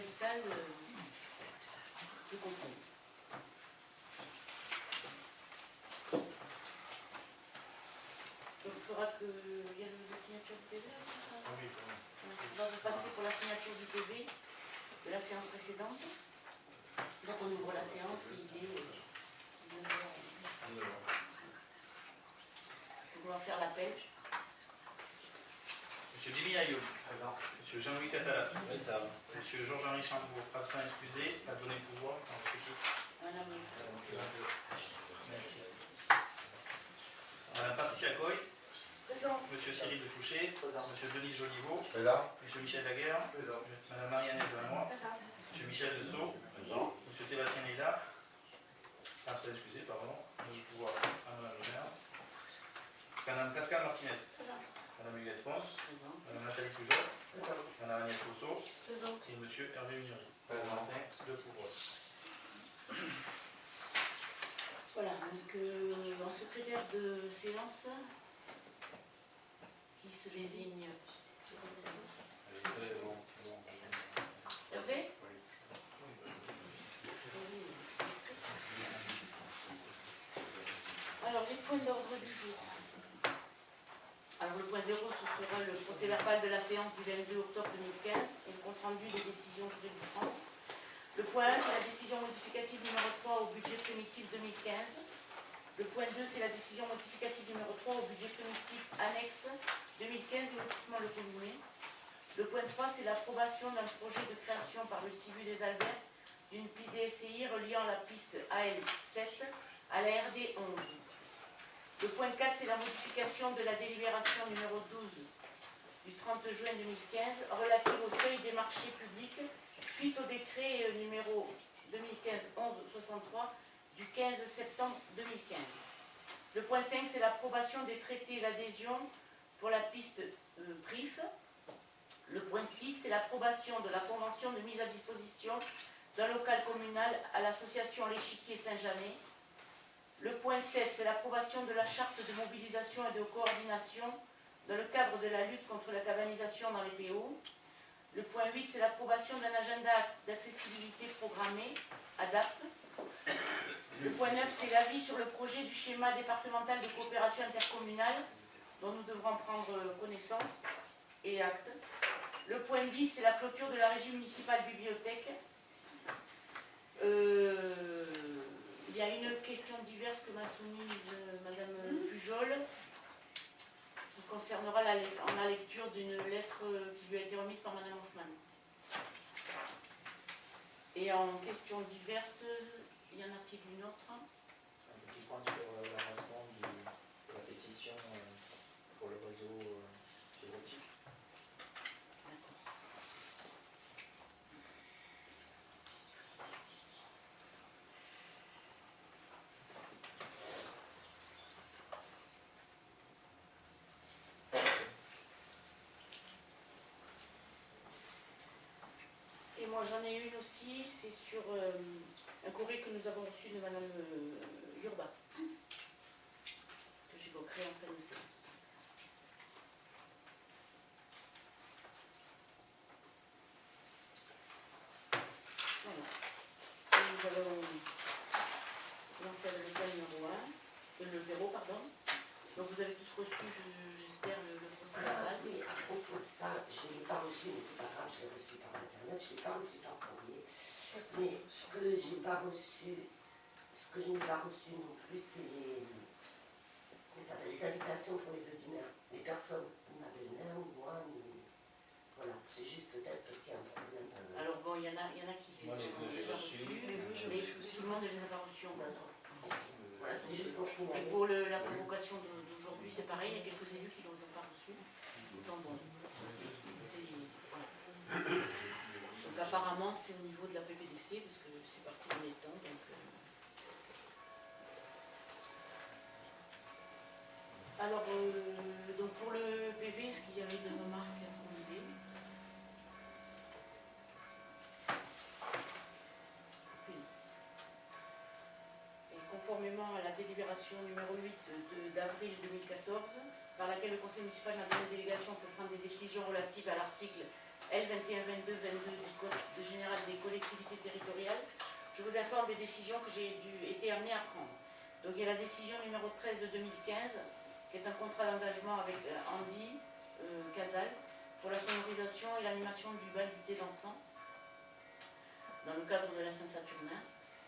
salle de conseil. Donc il faudra qu'il y ait la signature du PV. Oui. On va vous passer pour la signature du PV de la séance précédente. Donc on ouvre la séance et il est 9h. On va faire l'appel. Monsieur Jimmy Ayoub, présent. Monsieur Jean-Louis Catala, présent. Monsieur Georges-Henri Chambourg, absent excusé, a donné le pouvoir dans votre équipe. Madame. Merci. Madame Patricia Coy. Présent. Monsieur Cyril de Fouché. Présent. Monsieur Denis Joliveau. Présent. Monsieur Michel Laguerre. Présent. Madame Marie-Annette Delannoy. Présent. Monsieur Michel Dessau. Présent. Monsieur Sébastien Leda. Absent excusé, pardon. Donné le pouvoir à Madame le maire. Madame Pascal Martinez. Présent. Madame Huguette Ponce. Présent. Madame Nathalie Pujol. Présent. Madame Agnès Rousseau. Présent. Et Monsieur Hervé Muniri. Présent. De pouvoir. Voilà, donc en secrétaire de séance, qui se désigne Hervé. Alors, les points d'ordre du jour. Alors, le point 0, ce sera le procès verbal de la séance du 22 octobre 2015 et le compte rendu des décisions que j'ai pu prendre. Le point 1, c'est la décision modificative numéro 3 au budget primitif 2015. Le point 2, c'est la décision modificative numéro 3 au budget primitif annexe 2015 du lotissement Le Collinet. Le point 3, c'est l'approbation d'un projet de création par le CIVU des Alberts d'une piste DSI reliant la piste AL7 à la RD 11. Le point 4, c'est la modification de la délibération numéro 12 du 30 juin 2015 relative au seuil des marchés publics suite au décret numéro 2015-11-63 du 15 septembre 2015. Le point 5, c'est l'approbation des traités d'adhésion pour la piste PRIF. Le point 6, c'est l'approbation de la convention de mise à disposition d'un local communal à l'association L'Échiquier Saint-Janet. Le point 7, c'est l'approbation de la charte de mobilisation et de coordination dans le cadre de la lutte contre la cabanisation dans les PO. Le point 8, c'est l'approbation d'un agenda d'accessibilité programmé, ADAP. Le point 9, c'est l'avis sur le projet du schéma départemental de coopération intercommunale dont nous devrons prendre connaissance et acte. Le point 10, c'est la clôture de la régie municipale bibliothèque. Il y a une question diverse que m'a soumise Madame Pujol qui concernera la lecture d'une lettre qui lui a été remise par Madame Hoffmann. Et en question diverse, y en a-t-il une autre? Un petit point sur l'avancement de la pétition pour le réseau fibre-optique. Et moi j'en ai une aussi, c'est sur un courrier que nous avons reçu de Madame Urbain, que j'évoquerai en fin de séance. Voilà. Et nous allons lancer avec le point numéro 1, le 0, pardon. Donc vous avez tous reçu, j'espère, le procès verbal. Oui, à propos de ça, je ne l'ai pas reçu, mais c'est pas grave, je l'ai reçu par internet, je ne l'ai pas reçu par courrier. Mais ce que j'ai pas reçu, ce que je n'ai pas reçu non plus, c'est les invitations pour les vœux du maire. Les personnes, ni ma belle-mère, ni moi, ni. Voilà, c'est juste peut-être parce qu'il y a un problème. Alors bon, il y en a qui les Moi, les ont vœux, j'ai déjà reçus. reçus, mais tout le monde ne les a pas reçus encore. Voilà, c'était juste pour Et signaler. pour la convocation d'aujourd'hui, c'est pareil, il y a quelques élus qui ne les ont pas reçus. Donc bon, voilà. Donc apparemment, c'est au niveau de la PPDC, parce que c'est parti dans les temps. Alors, donc pour le PV, est-ce qu'il y avait des remarques à formuler? Et conformément à la délibération numéro 8 d'avril 2014, par laquelle le conseil municipal n'a pas de délégation pour prendre des décisions relatives à l'article L2122-22 du Code général je vous informe des décisions que j'ai été amenée à prendre. Donc il y a la décision numéro 13 de 2015, qui est un contrat d'engagement avec Andy Casal pour la sonorisation et l'animation du bal du thé dansant dans le cadre de la Saint-Saturnin.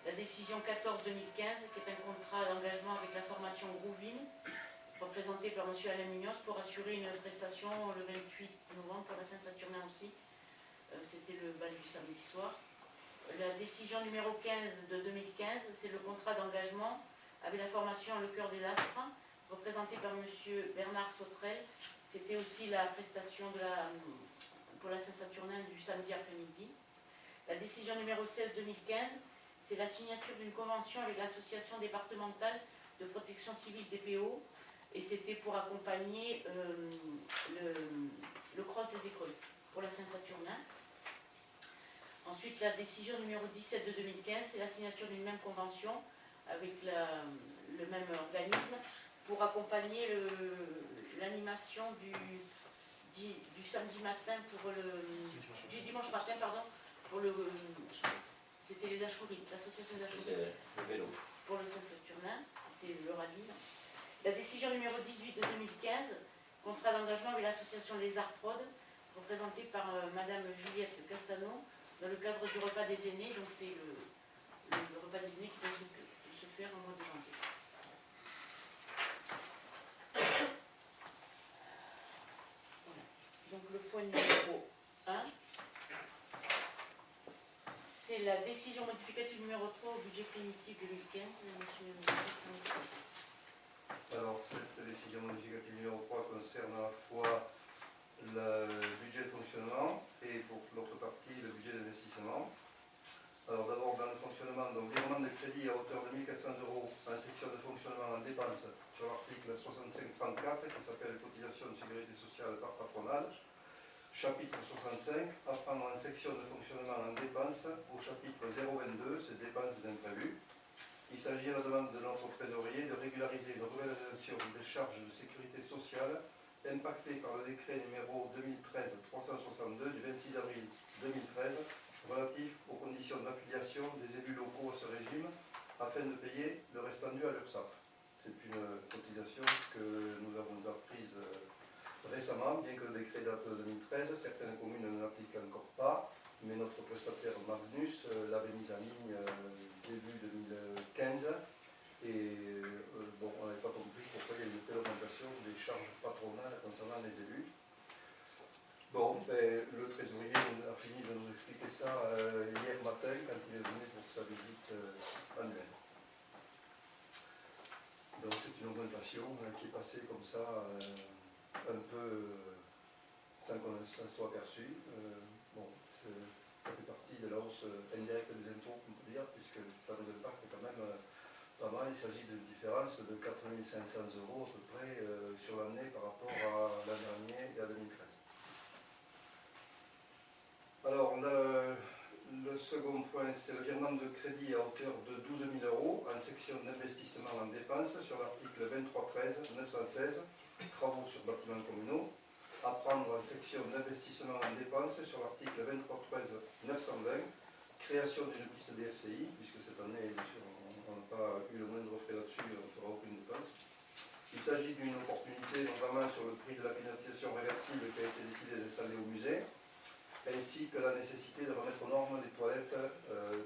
La décision 14-2015, qui est un contrat d'engagement avec la formation Groovin, représentée par M. Alain Munoz, pour assurer une prestation le 28 novembre pour la Saint-Saturnin aussi. C'était le bal du samedi soir. La décision numéro 15 de 2015, c'est le contrat d'engagement avec la formation Le Cœur des Lastres, représentée par M. Bernard Sautrel. C'était aussi la prestation pour la Saint-Saturnin du samedi après-midi. La décision numéro 16-2015, c'est la signature d'une convention avec l'association départementale de protection civile DPO, et c'était pour accompagner le cross des écoles pour la Saint-Saturnin. Ensuite, la décision numéro 17 de 2015, c'est la signature d'une même convention avec le même organisme pour accompagner l'animation du samedi matin du dimanche matin, pardon, pour c'était les Achouris, l'association des Achouris. Le vélo. Pour le Saint-Saturnin, c'était le rallye. La décision numéro 18 de 2015, contrat d'engagement avec l'association Les Arts Prod, représentée par Madame Juliette Castano, dans le cadre du repas des aînés. Donc c'est le repas des aînés qui va se faire au mois de janvier. Voilà. Donc le point numéro 1, c'est la décision modificative numéro 3 au budget primitif 2015. Monsieur Alors, cette décision modificative numéro 3 concerne à la fois le budget de fonctionnement et pour l'autre partie le budget d'investissement. Alors d'abord dans le fonctionnement, donc virement de crédit à hauteur de 1 400 € en section de fonctionnement en dépenses sur l'article 65-34 qui s'appelle cotisation de sécurité sociale par patronage. Chapitre 65, à prendre en section de fonctionnement en dépenses au chapitre 022, c'est dépenses imprévues. Il s'agit à la demande de notre trésorier de régulariser une revalorisation des charges de sécurité sociale impactée par le décret numéro 2013-362 du 26 avril 2013 relatif aux conditions d'affiliation des élus locaux à ce régime afin de payer le restant dû à l'URSSAF. C'est une cotisation que nous avons apprise récemment, bien que le décret date de 2013, certaines communes ne l'appliquent encore pas, mais notre prestataire Magnus l'avait mise en ligne début 2015 et bon, on n'avait pas compris pourquoi il y a eu une telle augmentation des charges patronales concernant les élus. Bon, ben, le trésorier a fini de nous expliquer ça hier matin quand il est venu pour sa visite annuelle. Donc c'est une augmentation qui est passée comme ça un peu sans qu'on s'en soit aperçu. Bon, ça fait partie de la hausse indirecte des impôts, on peut dire, puisque ça nous impacte quand même pas mal. Il s'agit d'une différence de 4 500 € à peu près sur l'année par rapport à l'an dernier et à 2013. Alors, le second point, c'est le virement de crédit à hauteur de 12 000 € en section d'investissement en dépenses sur l'article 23-13-916, travaux sur bâtiments communaux, à prendre en section d'investissement en dépenses sur l'article 23-13-920, création d'une piste DFCI, puisque cette année, bien sûr, on n'a pas eu le moindre frais là-dessus, on ne fera aucune dépense. Il s'agit d'une opportunité, notamment sur le prix de la climatisation réversible qui a été décidé d'installer au musée, ainsi que la nécessité de remettre aux normes les toilettes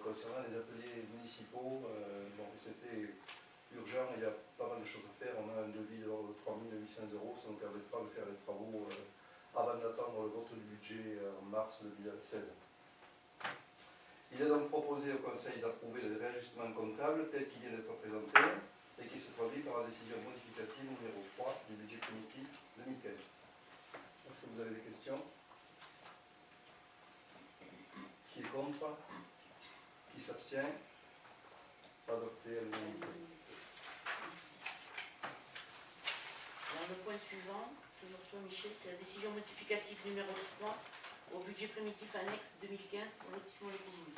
concernant les ateliers municipaux. Bon, c'était urgent, il y a pas mal de choses à faire. On a un devis de 3 800 €, ça ne nous permettra de faire les travaux avant d'attendre le vote du budget en mars 2016. Il est donc proposé au Conseil d'approuver le réajustement comptable tel qu'il vient d'être présenté et qui se traduit par la décision modificative numéro 3 du budget primitif 2015. Est-ce que vous avez des questions ? Qui est contre? Qui s'abstient? Adopté à l'unanimité. Merci. Alors le point suivant, toujours toi Michel, c'est la décision modificative numéro 3 au budget primitif annexe 2015 pour lotissement des communes.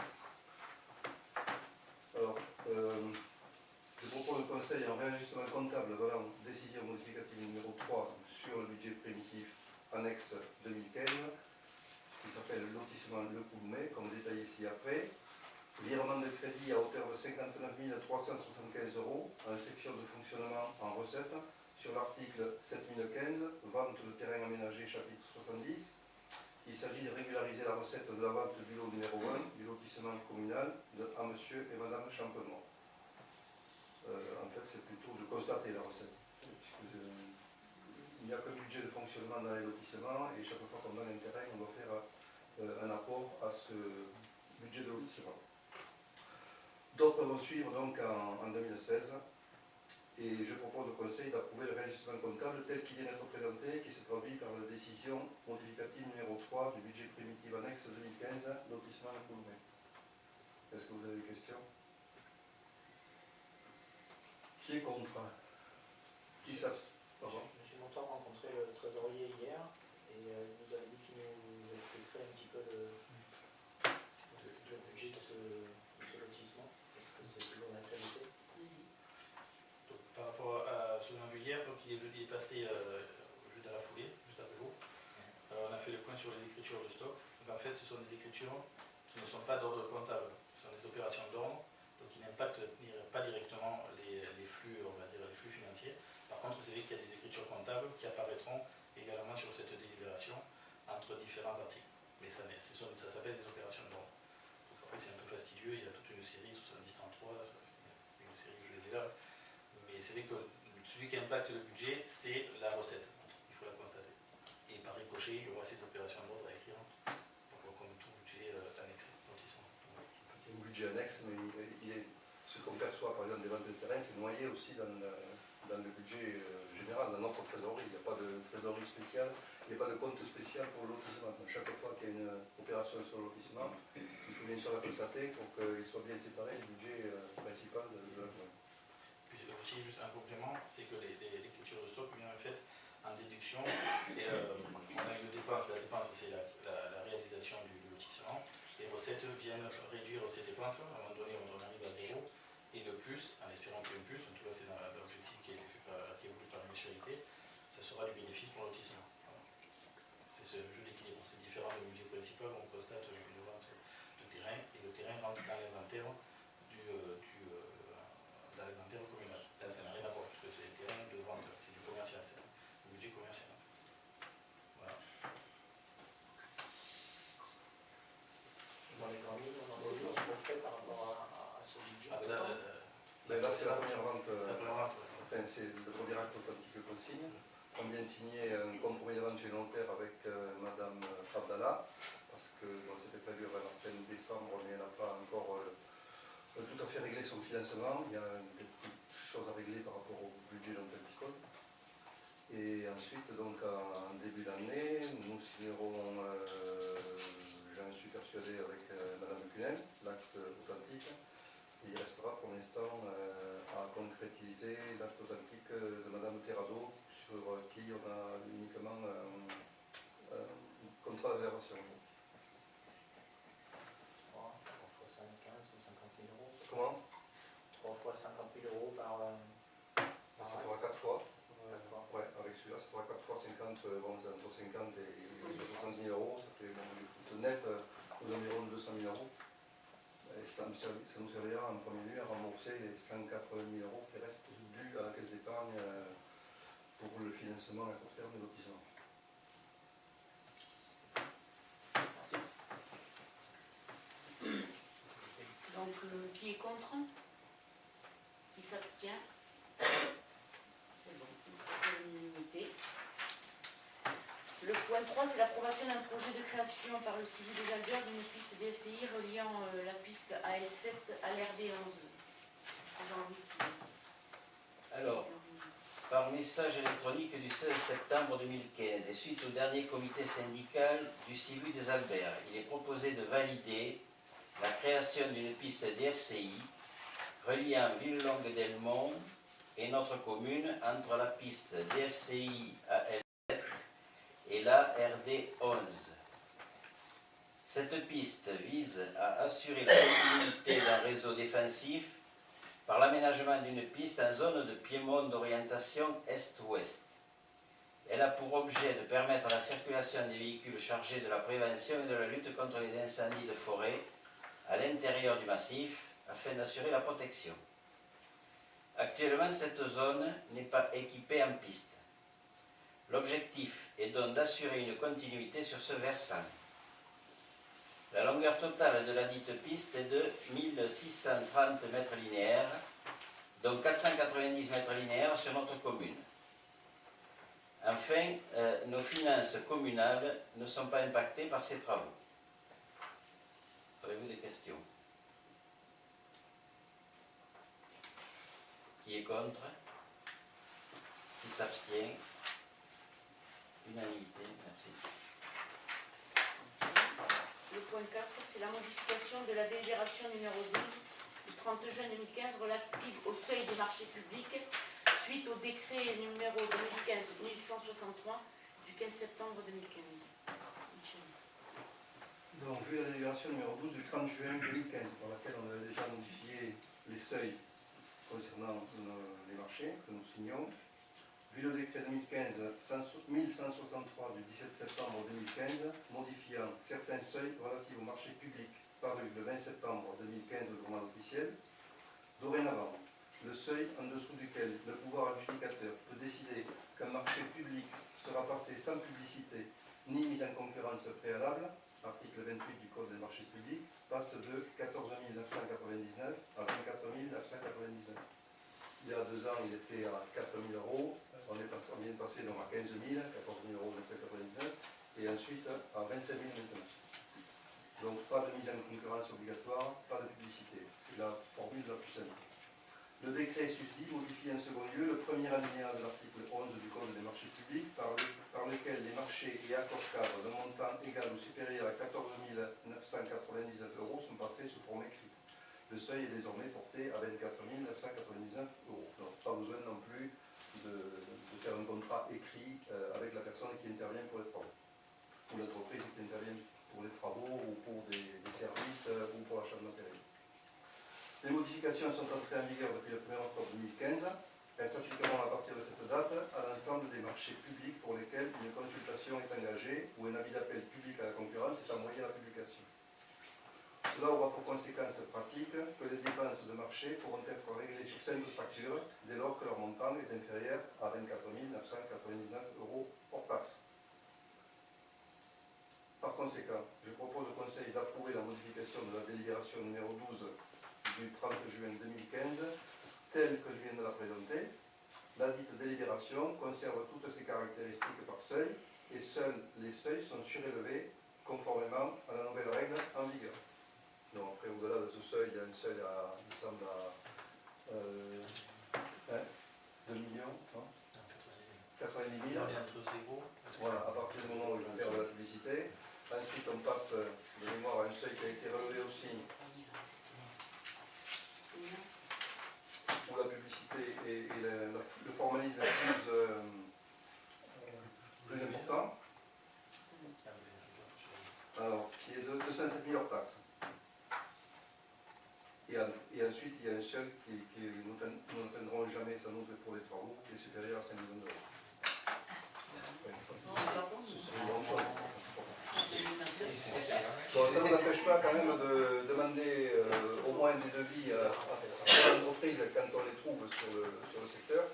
Alors, je propose au Conseil un réajustement comptable valant décision modificative numéro 3 sur le budget primitif annexe 2015 qui s'appelle lotissement Le Coulmé, comme détaillé ici après. Virement de crédit à hauteur de 59 375 € en section de fonctionnement en recette sur l'article 7015, vente de terrain aménagé chapitre 70. Il s'agit de régulariser la recette de la vente du lot numéro 1 du lotissement communal à monsieur et madame Champenois. En fait, c'est plutôt de constater la recette. Puisque, il n'y a qu'un budget de fonctionnement dans les lotissements et chaque fois qu'on donne un terrain, on doit faire un apport à ce budget de lotissement. D'autres vont suivre donc en 2016 et je propose au Conseil d'approuver le réajustement comptable tel qu'il vient d'être présenté, qui se traduit par la décision modificative numéro 3 du budget primitif annexe 2015, lotissement de Coulomé. Est-ce que vous avez des questions? Qui est contre? Qui s'abstient? Monsieur Montant a rencontré le trésorier hier et il nous a dit qu'il nous expliquerait un petit peu le budget de ce lotissement. Est-ce que c'est toujours l'actualité? Vas-y. Donc, par rapport à ce qu'on a vu hier, donc, il est passé juste à la foulée, juste après vous. On a fait le point sur les écritures de stock. Donc, en fait, ce sont des écritures qui ne sont pas d'ordre comptable. Ce sont des opérations d'ordre, donc qui n'impactent pas directement les flux, on va dire, les flux financiers. Par contre, c'est vrai qu'il y a des écritures comptables qui apparaîtront également sur cette délibération entre différents articles. Mais ça s'appelle des opérations d'ordre. Donc après, c'est un peu fastidieux, il y a toute une série, 70-33, une série que je les ai là. Mais c'est vrai que celui qui impacte le budget, c'est la recette. Il faut la constater. Et par ricochet, il y aura ces opérations d'ordre à écrire, comme tout budget annexe, lotissement. Un budget annexe, mais ce qu'on perçoit par exemple des ventes de terrain, c'est noyé aussi dans le budget général, dans notre trésorerie. Il n'y a pas de trésorerie spéciale, il n'y a pas de compte spécial pour le lotissement. Donc, chaque fois qu'il y a une opération sur le lotissement, il faut bien sûr la constater pour qu'il soit bien séparé du budget principal de la commune. Puis aussi, juste un complément, c'est que l'écriture de stock vient en fait en déduction. Et, on a une dépense, la dépense c'est la réalisation du lotissement. Les recettes viennent réduire ces dépenses. À un moment donné, on arrive à zéro. Et le plus, en espérant qu'il y ait un plus, en tout cas c'est dans l'objectif qui a été qui est voulu par la mutualité, ça sera du bénéfice pour le lotissement. Voilà. C'est ce jeu d'équilibre. C'est différent du budget principal où on constate une vente de terrain et le terrain rentre dans l'inventaire communal. Là, ça n'a rien à voir parce que c'est des terrains de vente, c'est du commercial, c'est le budget commercial. Voilà. Dans les grandes lignes, on en a dit ce qu'on fait par rapport à ce budget. Ah, Là, c'est la première vente. Ouais. Enfin, c'est le premier acte authentique qu'on signe. On vient de signer un compromis de vente chez le notaire avec Madame Abdallah, parce que bon, c'était prévu à la fin décembre, mais elle n'a pas encore tout à fait réglé son financement. Il y a des petites choses à régler par rapport au budget dont elle dispose. Et ensuite, donc, en début d'année, nous signerons, j'en suis persuadé, avec Madame Cunel, l'acte authentique. Et il restera pour l'instant à concrétiser l'acte authentique de Madame Terrado, sur qui on a uniquement un contrat de réservation. 3 fois 5, 15, 50 000 euros. Comment? 3 fois 50 000 euros par Ça fera 4 fois. Ouais. Ouais, avec celui-là, ça fera 4 fois 50, bon, c'est entre 50 et 60 000 euros. Ça fait bon, net aux environs de 200 000 euros. Et ça nous servira en premier lieu à rembourser les 180 000 euros qui restent dus à la caisse d'épargne pour le financement à court terme de lotissement. Merci. Donc, qui est contre? Qui s'abstient? C'est bon, unanimité. Le point 3, c'est l'approbation d'un projet de création par le CIVI des Albères d'une piste DFCI reliant la piste AL7 à l'RD11. C'est Jean-Louis qui... Alors, par message électronique du 16 septembre 2015 et suite au dernier comité syndical du CIVI des Albères, il est proposé de valider la création d'une piste DFCI reliant Villelongue-d'Elmont et notre commune entre la piste DFCI AL7 et la RD11. Cette piste vise à assurer la continuité d'un réseau défensif par l'aménagement d'une piste en zone de piémont d'orientation est-ouest. Elle a pour objet de permettre la circulation des véhicules chargés de la prévention et de la lutte contre les incendies de forêt à l'intérieur du massif afin d'assurer la protection. Actuellement, cette zone n'est pas équipée en piste. L'objectif est donc d'assurer une continuité sur ce versant. La longueur totale de la dite piste est de 1630 mètres linéaires, dont 490 mètres linéaires sur notre commune. Enfin, nos finances communales ne sont pas impactées par ces travaux. Avez-vous des questions? Qui est contre? Qui s'abstient? Unanimité, merci. Le point 4, c'est la modification de la délibération numéro 12 du 30 juin 2015 relative au seuil des marchés publics suite au décret numéro 2015-1163 du 15 septembre 2015. Michel. Donc, vu la délibération numéro 12 du 30 juin 2015, par laquelle on avait déjà modifié les seuils concernant les marchés que nous signons, vu le décret 2015-1163 du 17 septembre 2015, modifiant certains seuils relatifs aux marchés publics paru le 20 septembre 2015 au journal officiel, dorénavant, le seuil en dessous duquel le pouvoir adjudicateur peut décider qu'un marché public sera passé sans publicité ni mise en concurrence préalable, article 28 du Code des marchés publics, passe de 14 999 à 24 999. Il y a 2 ans, il était à 4 000 €. On vient de passer donc à 15 000, 14 000 € 999, et ensuite à 25 000 maintenant. Donc pas de mise en concurrence obligatoire, pas de publicité. C'est la formule la plus simple. Le décret susdit modifie en second lieu le premier alinéa de l'article 11 du Code des marchés publics par lequel les marchés et accords cadres d'un montant égal ou supérieur à 14 999 € sont passés sous forme écrite. Le seuil est désormais porté à 24 999 €. Donc pas besoin non plus de faire un contrat écrit avec la personne qui intervient pour les travaux, ou l'entreprise qui intervient pour les travaux ou pour des services ou pour l'achat de matériel. Les modifications sont entrées en vigueur depuis le 1er octobre 2015. Elles s'appliqueront à partir de cette date à l'ensemble des marchés publics pour lesquels une consultation est engagée ou un avis d'appel public à la concurrence est envoyé à la publication. Cela aura pour conséquence pratique que les dépenses de marché pourront être réglées sur simple facture dès lors que leur montant est inférieur à 24 999 € hors taxe. Par conséquent, je propose au Conseil d'approuver la modification de la délibération numéro 12 du 30 juin 2015, telle que je viens de la présenter. La dite délibération conserve toutes ses caractéristiques par seuil et seuls les seuils sont surélevés conformément à la nouvelle règle en vigueur. Donc après, au-delà de ce seuil, il y a un seuil à, il me semble, à 2 millions, non 90 000. On est entre 0. Voilà, à partir du moment où il faut faire de la publicité. Ensuite, on passe de mémoire à un seuil qui a été relevé aussi, où la publicité et le formalisme est plus important. Alors, qui est de 207 000 hors taxe. Et ensuite, il y a un seul qui nous n'atteindrons jamais, sans doute pour les travaux, qui est supérieur à 5 millions €. C'est une bonne chose. Bon, ça ne nous empêche pas quand même de demander au moins des devis à l'entreprise quand on les trouve sur le secteur,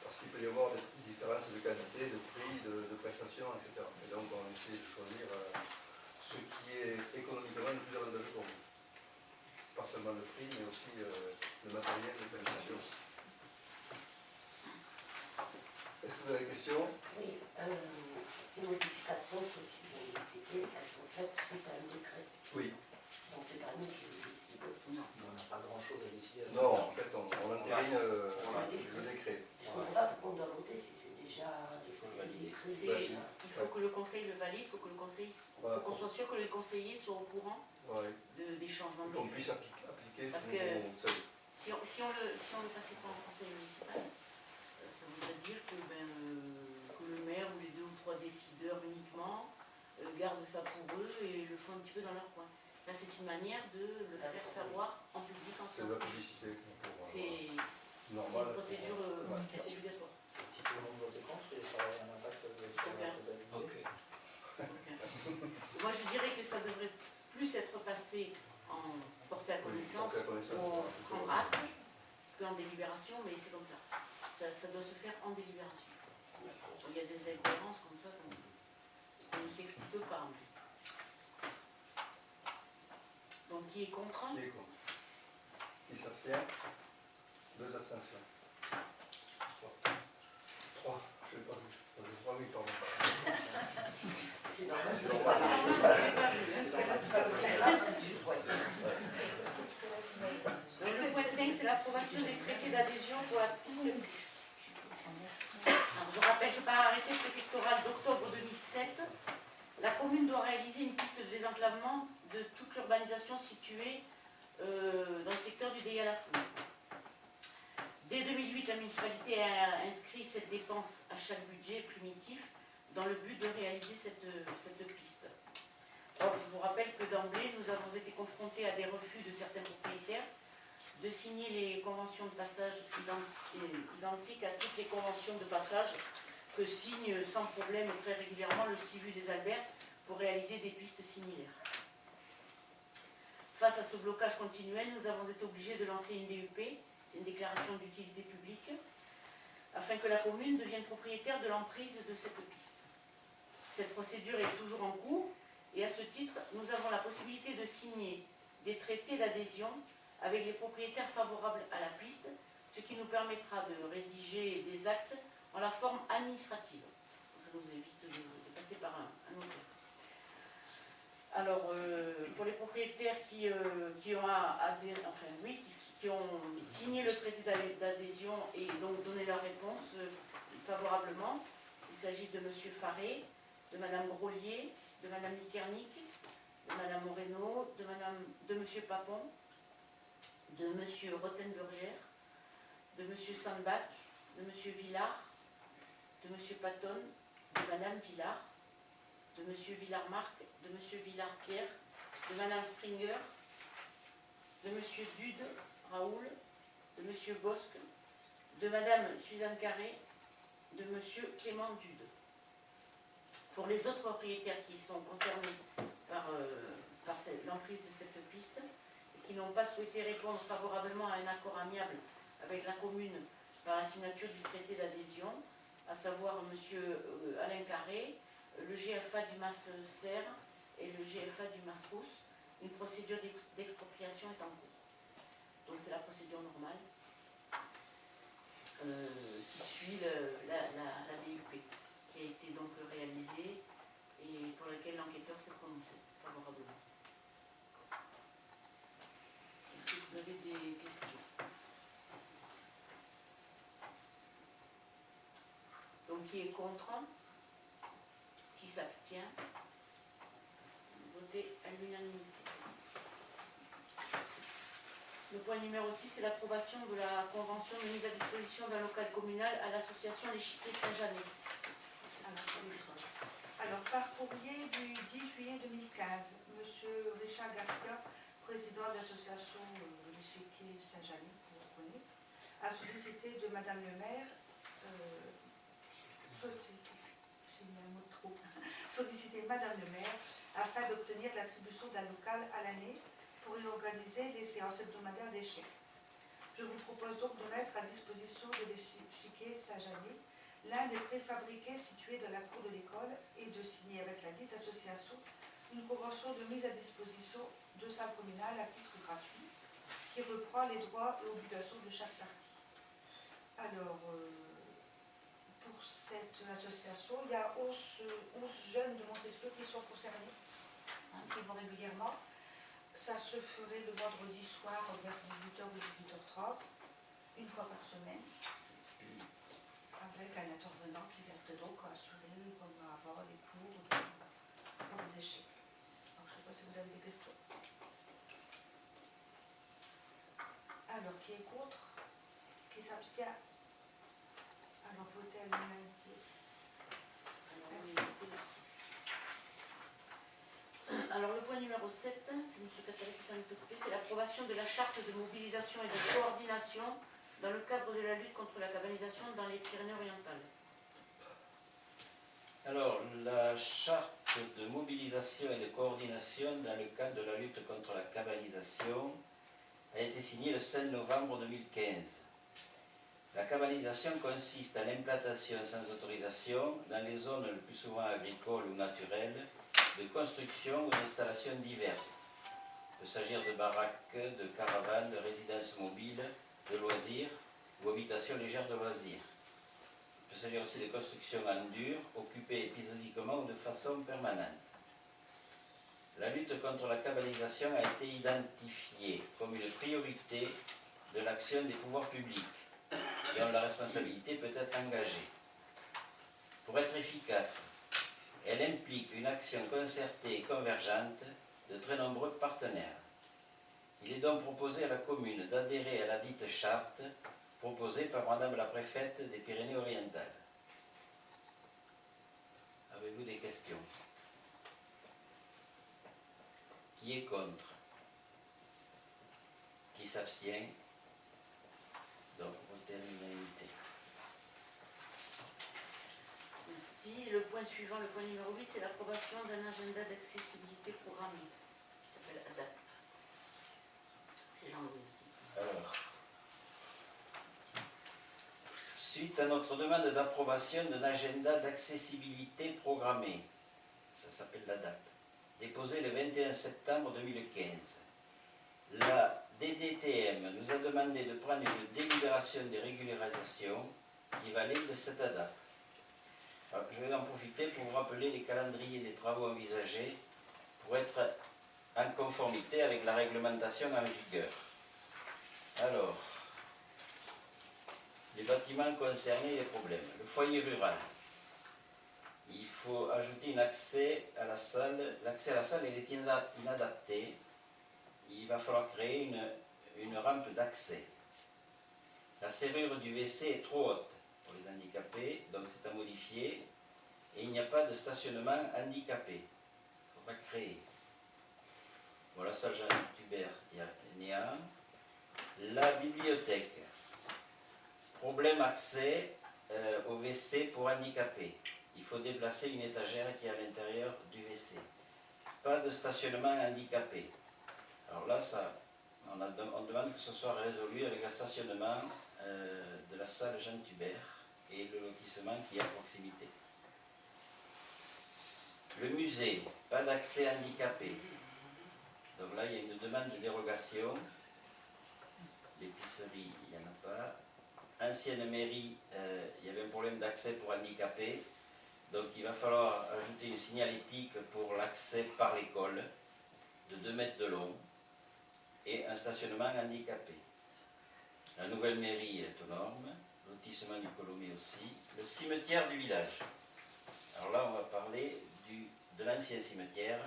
parce qu'il peut y avoir des différences de qualité, de prix, de prestations, etc. Et donc on essaie de choisir ce qui est économiquement le plus avantageux pour nous. Pas seulement le prix, mais aussi le matériel de prestation. Est-ce que vous avez des questions? Oui, ces modifications que tu viens d'expliquer, elles sont faites suite à un décret. Oui. Donc c'est pas nous qui les décidons. Non. On n'a pas grand-chose à décider. Non, en fait, on entérine le décret. Je ne comprends pas pourquoi on doit voter si c'est déjà valider. décret. Il faut que le Conseil le valide, il faut que le Conseil, Voilà, qu'on soit sûr que les conseillers soient au courant ouais, des changements de qu'on décret. puisse appliquer Parce ce que- nouveau seuil. Si on le passait pas en Conseil municipal, ça voudrait dire que le maire ou les 2 ou 3 décideurs uniquement gardent ça pour eux et le font un petit peu dans leur coin. Là, c'est une manière de le faire savoir en public, en C'est de séance la publique. publicité. C'est Normal. une procédure Ouais. obligatoire. Si tout le monde votait contre, ça aurait un impact sur Ok. les Ok. Moi, je dirais que ça devrait plus être passé en porté à connaissance, porté à connaissance, on ouais. prendra acte qu'en délibération, mais c'est comme ça. Ça doit se faire en délibération. Il y a des incohérences comme ça qu'on ne s'explique pas. Donc qui est contre? Qui est contre? Qui s'abstient? 2 abstentions. 3. Je ne sais pas vu. 3 oui, pardon. C'est normal. C'est normal. Ça serait grave si tu le voyais. Donc le point 5, c'est l'approbation des traités d'adhésion pour la piste de Cuves. Alors, je rappelle que par arrêté préfectoral d'octobre 2007, la commune doit réaliser une piste de désenclavement de toute l'urbanisation située dans le secteur du Dey à la Foule. Dès 2008, la municipalité a inscrit cette dépense à chaque budget primitif dans le but de réaliser cette piste. Or, je vous rappelle que d'emblée, nous avons été confrontés à des refus de certains propriétaires de signer les conventions de passage identiques à toutes les conventions de passage que signe sans problème et très régulièrement le CIVU des Alberts pour réaliser des pistes similaires. Face à ce blocage continuel, nous avons été obligés de lancer une DUP, c'est une déclaration d'utilité publique, afin que la commune devienne propriétaire de l'emprise de cette piste. Cette procédure est toujours en cours et à ce titre, nous avons la possibilité de signer des traités d'adhésion avec les propriétaires favorables à la piste, ce qui nous permettra de rédiger des actes en la forme administrative. Ça nous évite de passer par un notaire. Alors, pour les propriétaires qui ont signé le traité d'adhésion et donc donné leur réponse favorablement, il s'agit de M. Faré, de Mme Grolier, de Mme Likernik, de Mme Moreno, de M. Papon, de M. Rothenburger, de M. Sandbach, de M. Villard, de M. Patton, de Mme Villard, de M. Villard-Marc, de M. Villard-Pierre, de Mme Springer, de M. Dude, Raoul, de M. Bosque, de Mme Suzanne Carré, de M. Clément Dude. Pour les autres propriétaires qui sont concernés par l'emprise de cette piste et qui n'ont pas souhaité répondre favorablement à un accord amiable avec la commune par la signature du traité d'adhésion, à savoir M. Alain Carré, le GFA du Mas-Serre et le GFA du Mas-Rousse, une procédure d'expropriation est en cours. Donc c'est la procédure normale qui suit la DUP, qui a été donc réalisée et pour laquelle l'enquêteur s'est prononcé favorablement. Est-ce que vous avez des questions? Donc qui est contre? Qui s'abstient? Voté à l'unanimité. Le point numéro 6, c'est l'approbation de la convention de mise à disposition d'un local communal à l'association l'Échiquier Saint-Janet. Alors, par courrier du 10 juillet 2015, M. Richard Garcia, président de l'association l'Échiquier Saint-Janet, a sollicité de Madame le maire, sollicité Madame le maire afin d'obtenir l'attribution d'un local à l'année pour y organiser les séances hebdomadaires d'échecs. Je vous propose donc de mettre à disposition de l'Échiquier Saint-Janet l'un des préfabriqués situés dans la cour de l'école et de signer avec la dite association une convention de mise à disposition de salle communale à titre gratuit qui reprend les droits et obligations de chaque partie. Alors, pour cette association, il y a 11 jeunes de Montesquieu qui sont concernés, qui vont régulièrement. Ça se ferait le vendredi soir vers 18h ou 18h30, une fois par semaine, avec un intervenant qui vient donc assurer, comme avant, les cours pour les échecs. Alors, je ne sais pas si vous avez des questions. Alors, qui est contre? Qui s'abstient? Alors, votez à l'unanimité. Merci. Merci. Alors le point numéro 7, c'est M. Catherine qui s'en est occupé, c'est l'approbation de la charte de mobilisation et de coordination dans le cadre de la lutte contre la cabanisation dans les Pyrénées-Orientales. Alors, la charte de mobilisation et de coordination dans le cadre de la lutte contre la cabalisation a été signé le 5 novembre 2015. La cabalisation consiste à l'implantation sans autorisation dans les zones le plus souvent agricoles ou naturelles de constructions ou d'installations diverses. Il peut s'agir de baraques, de caravanes, de résidences mobiles, de loisirs ou habitations légères de loisirs. Il peut s'agir aussi de constructions en dur, occupées épisodiquement ou de façon permanente. La lutte contre la cabalisation a été identifiée comme une priorité de l'action des pouvoirs publics, dont la responsabilité peut être engagée. Pour être efficace, elle implique une action concertée et convergente de très nombreux partenaires. Il est donc proposé à la commune d'adhérer à la dite charte proposée par Madame la préfète des Pyrénées-Orientales. Avez-vous des questions? Qui est contre? Qui s'abstient? Donc, voter à l'unanimité. Merci. Le point suivant, le point numéro 8, c'est l'approbation d'un agenda d'accessibilité programmé qui s'appelle ADAP. C'est Jean-Louis aussi. Alors, suite à notre demande d'approbation d'un agenda d'accessibilité programmée, ça s'appelle l'ADAP, déposé le 21 septembre 2015, la DDTM nous a demandé de prendre une délibération de régularisation qui valide cette ADAP. Alors, je vais en profiter pour vous rappeler les calendriers des travaux envisagés pour être en conformité avec la réglementation en vigueur. Alors, les bâtiments concernés et les problèmes. Le foyer rural. Il faut ajouter un accès à la salle. L'accès à la salle est inadapté. Il va falloir créer une rampe d'accès. La serrure du WC est trop haute pour les handicapés, donc c'est à modifier. Et il n'y a pas de stationnement handicapé. Il faudra créer. Voilà, salle Jean-Hubert, il y a un. La bibliothèque. Problème accès au WC pour handicapés. Il faut déplacer une étagère qui est à l'intérieur du WC. Pas de stationnement handicapé. Alors là, on demande que ce soit résolu avec le stationnement de la salle Jean Hubert et le lotissement qui est à proximité. Le musée, pas d'accès handicapé. Donc là, il y a une demande de dérogation. L'épicerie, il n'y en a pas. Ancienne mairie, il y avait un problème d'accès pour handicapés. Donc il va falloir ajouter une signalétique pour l'accès par l'école de 2 mètres de long et un stationnement handicapé. La nouvelle mairie est aux normes, lotissement du Colomé aussi. Le cimetière du village. Alors là, on va parler de l'ancien cimetière.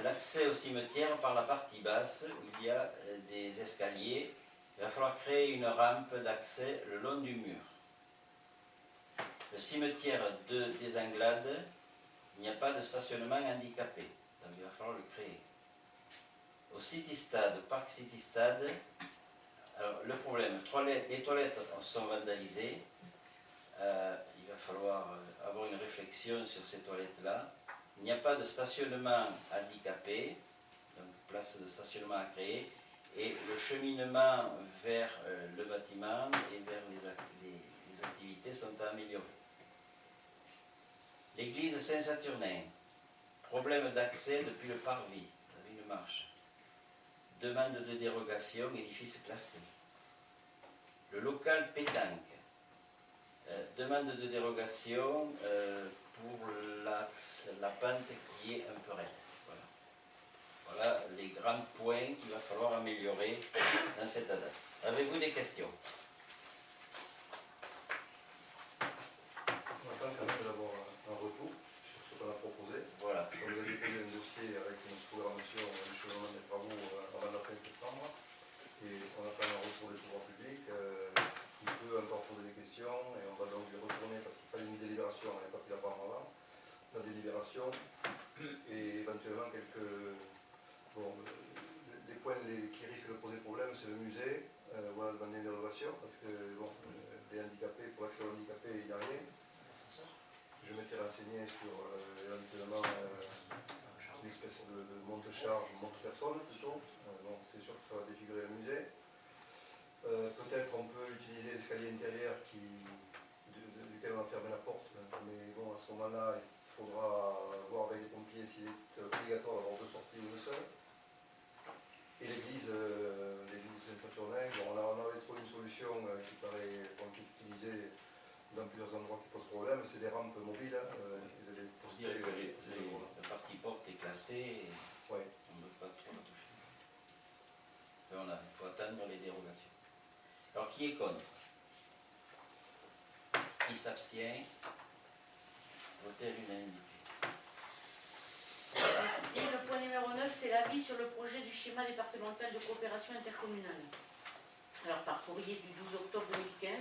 L'accès au cimetière par la partie basse, où il y a des escaliers. Il va falloir créer une rampe d'accès le long du mur. Le cimetière des Anglades, il n'y a pas de stationnement handicapé, donc il va falloir le créer. Au City Stade, au parc City Stade, alors le problème, les toilettes sont vandalisées. Il va falloir avoir une réflexion sur ces toilettes-là. Il n'y a pas de stationnement handicapé, donc place de stationnement à créer. Et le cheminement vers le bâtiment et vers les activités sont à améliorer. L'église Saint-Saturnin, problème d'accès depuis le parvis, vous avez une marche. Demande de dérogation, édifice classé. Le local pétanque, demande de dérogation pour la pente qui est un peu raide. Voilà les grands points qu'il va falloir améliorer dans cette ADAP. Avez-vous des questions? On attend quand même d'avoir un retour sur ce qu'on a proposé. Voilà. On nous a déposé un dossier avec notre programmation d'échelonnement des travaux avant la fin septembre. Et on attend un retour des pouvoirs publics. Il peut encore poser des questions et on va donc les retourner parce qu'il fallait une délibération, on n'avait pas pu la prendre avant. La délibération et éventuellement quelques... Bon, les points qui risquent de poser problème, c'est le musée. Voilà, demander une dérogation parce que bon, les handicapés, pour accès aux handicapés, il n'y a rien. Je mettais s'est renseigné sur éventuellement une espèce de monte-charge, monte-personne plutôt. Donc c'est sûr que ça va défigurer le musée. Peut-être on peut utiliser l'escalier intérieur duquel on va fermer la porte, mais bon, à ce moment-là, il faudra voir avec les pompiers s'il est obligatoire d'avoir deux sorties ou une seule. Et l'église Saint-Saturnin, bon, on avait trouvé une solution qui est utilisée dans plusieurs endroits qui pose problème, c'est des rampes mobiles. Pour dire que la partie porte est classée et ouais. on ne peut pas trop la toucher. Et il faut attendre les dérogations. Alors qui est contre? Qui s'abstient? Voter à l'unanimité. Merci. Le point numéro 9, c'est l'avis sur le projet du schéma départemental de coopération intercommunale. Alors, par courrier du 12 octobre 2015,